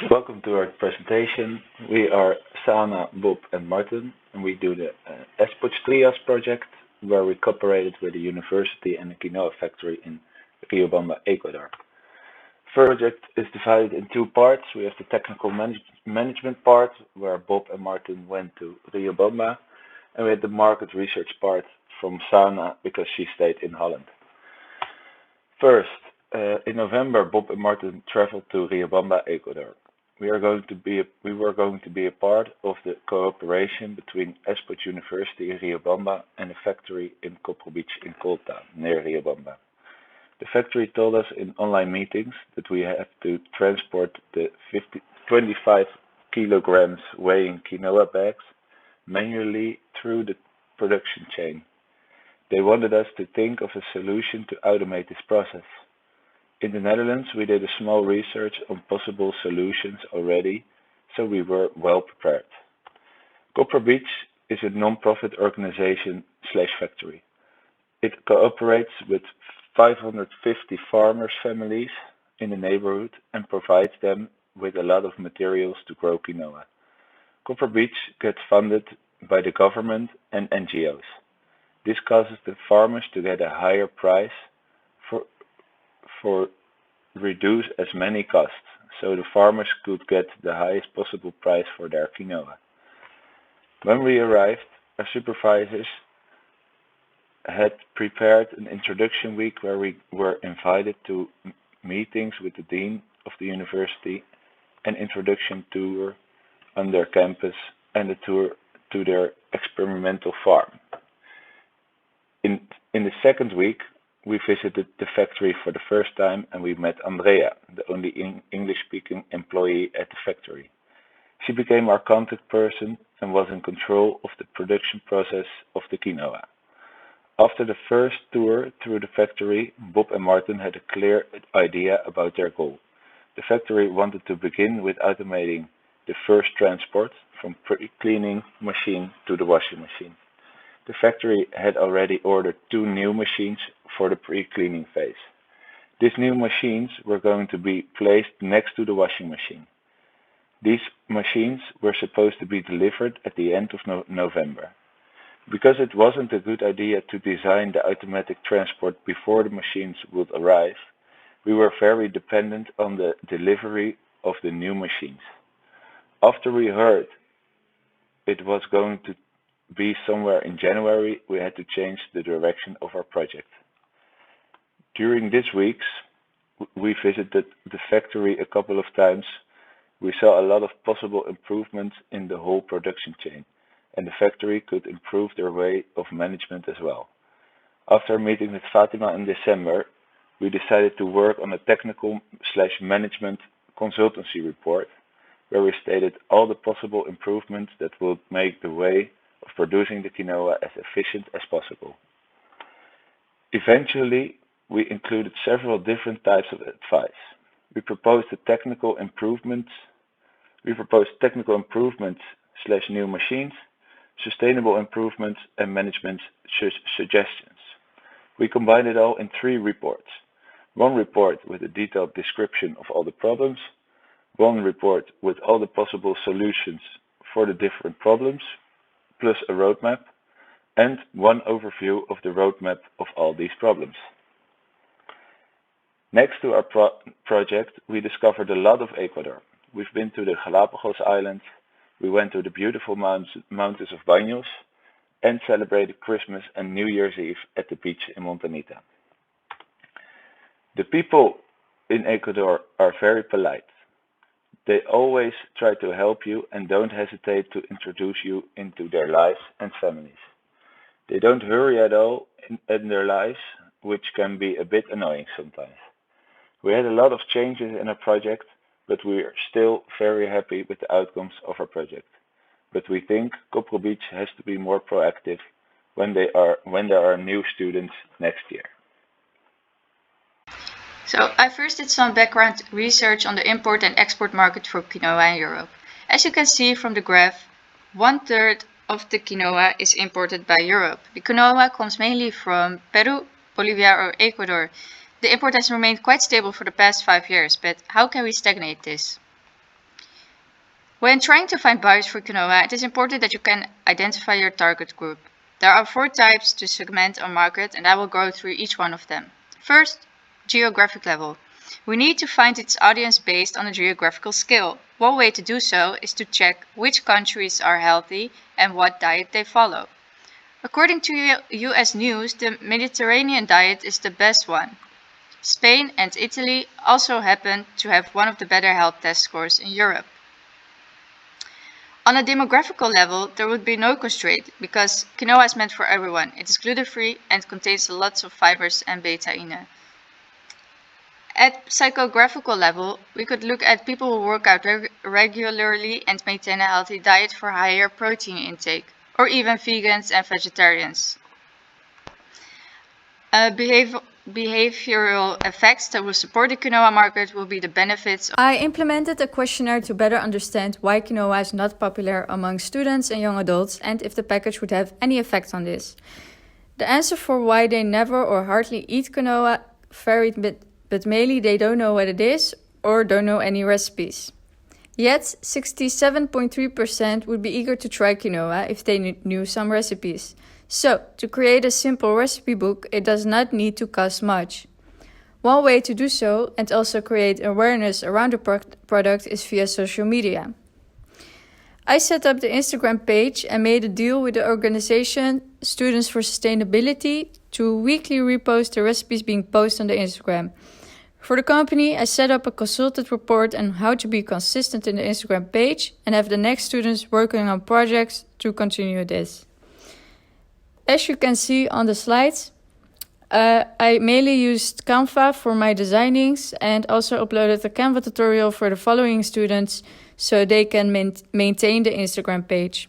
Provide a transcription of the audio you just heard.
Welcome to our presentation. We are Sana, Bob, and Martin, and we do the ESPOCH Trias project, where we cooperated with the university and the quinoa factory in Riobamba, Ecuador. Project is divided in two parts. We have the technical management part, where Bob and Martin went to Riobamba, and we had the market research part from Sana because she stayed in Holland. First, in November, Bob and Martin traveled to Riobamba, Ecuador. We were going to be a part of the cooperation between ESPOCH University in Riobamba and a factory in Copper Beach in Colta, near Riobamba. The factory told us in online meetings that we have to transport the 25 kilograms weighing quinoa bags manually through the production chain. They wanted us to think of a solution to automate this process. In the Netherlands, we did a small research on possible solutions already, so we were well prepared. Copper Beach is a non-profit organization slash factory. It cooperates with 550 farmers' families in the neighborhood and provides them with a lot of materials to grow quinoa. Copper Beach gets funded by the government and NGOs. This causes the farmers to get a higher price for for reduce as many costs, so the farmers could get the highest possible price for their quinoa. When we arrived, our supervisors had prepared an introduction week where we were invited to meetings with the dean of the university, an introduction tour on their campus, and a tour to their experimental farm. In, in the second week, we visited the factory for the first time and we met Andrea, the only English-speaking employee at the factory. She became our contact person and was in control of the production process of the quinoa. After the first tour through the factory, Bob and Martin had a clear idea about their goal. The factory wanted to begin with automating the first transport from pre-cleaning machine to the washing machine. The factory had already ordered two new machines for the pre-cleaning phase. These new machines were going to be placed next to the washing machine. These machines were supposed to be delivered at the end of November. Because it wasn't a good idea to design the automatic transport before the machines would arrive, we were very dependent on the delivery of the new machines. After we heard it was going to be somewhere in January, we had to change the direction of our project. During these weeks, we visited the factory a couple of times. We saw a lot of possible improvements in the whole production chain, and the factory could improve their way of management as well. After meeting with Fatima in December, we decided to work on a technical/management consultancy report, where we stated all the possible improvements that would make the way of producing the quinoa as efficient as possible. Eventually, we included several different types of advice. We proposed technical improvements slash new machines, sustainable improvements, and management suggestions. We combined it all in three reports. One report with a detailed description of all the problems, one report with all the possible solutions for the different problems, plus a roadmap, and one overview of the roadmap of all these problems. Next to our project, we discovered a lot of Ecuador. We've been to the Galapagos Islands, we went to the beautiful mountains of Baños, and celebrated Christmas and New Year's Eve at the beach in Montanita. The people in Ecuador are very polite. They always try to help you and don't hesitate to introduce you into their lives and families. They don't hurry at all in their lives, which can be a bit annoying sometimes. We had a lot of changes in our project, but we are still very happy with the outcomes of our project. But we think Copper Beach has to be more proactive when there are new students next year. So I first did some background research on the import and export market for quinoa in Europe. As you can see from the graph, 1/3 of the quinoa is imported by Europe. The quinoa comes mainly from Peru, Bolivia or Ecuador. The import has remained quite stable for the past 5 years, but how can we stagnate this? When trying to find buyers for quinoa, it is important that you can identify your target group. There are 4 types to segment our market, and I will go through each one of them. First, geographic level. We need to find its audience based on a geographical scale. One way to do so is to check which countries are healthy and what diet they follow. According to US News, the Mediterranean diet is the best one. Spain and Italy also happen to have one of the better health test scores in Europe. On a demographical level, there would be no constraint because quinoa is meant for everyone. It is gluten-free and contains lots of fibers and betaine. At psychographical level, we could look at people who work out regularly and maintain a healthy diet for higher protein intake, or even vegans and vegetarians. Behavioral effects that will support the quinoa market will be the benefits. I implemented a questionnaire to better understand why quinoa is not popular among students and young adults and if the package would have any effect on this. The answer for why they never or hardly eat quinoa varied, but mainly they don't know what it is or don't know any recipes. Yet, 67.3% would be eager to try quinoa if they knew some recipes. So, to create a simple recipe book, it does not need to cost much. One way to do so and also create awareness around the product is via social media. I set up the Instagram page and made a deal with the organization Students for Sustainability to weekly repost the recipes being posted on the Instagram. For the company, I set up a consulted report on how to be consistent in the Instagram page and have the next students working on projects to continue this. As you can see on the slides, I mainly used Canva for my designings and also uploaded a Canva tutorial for the following students so they can maintain the Instagram page.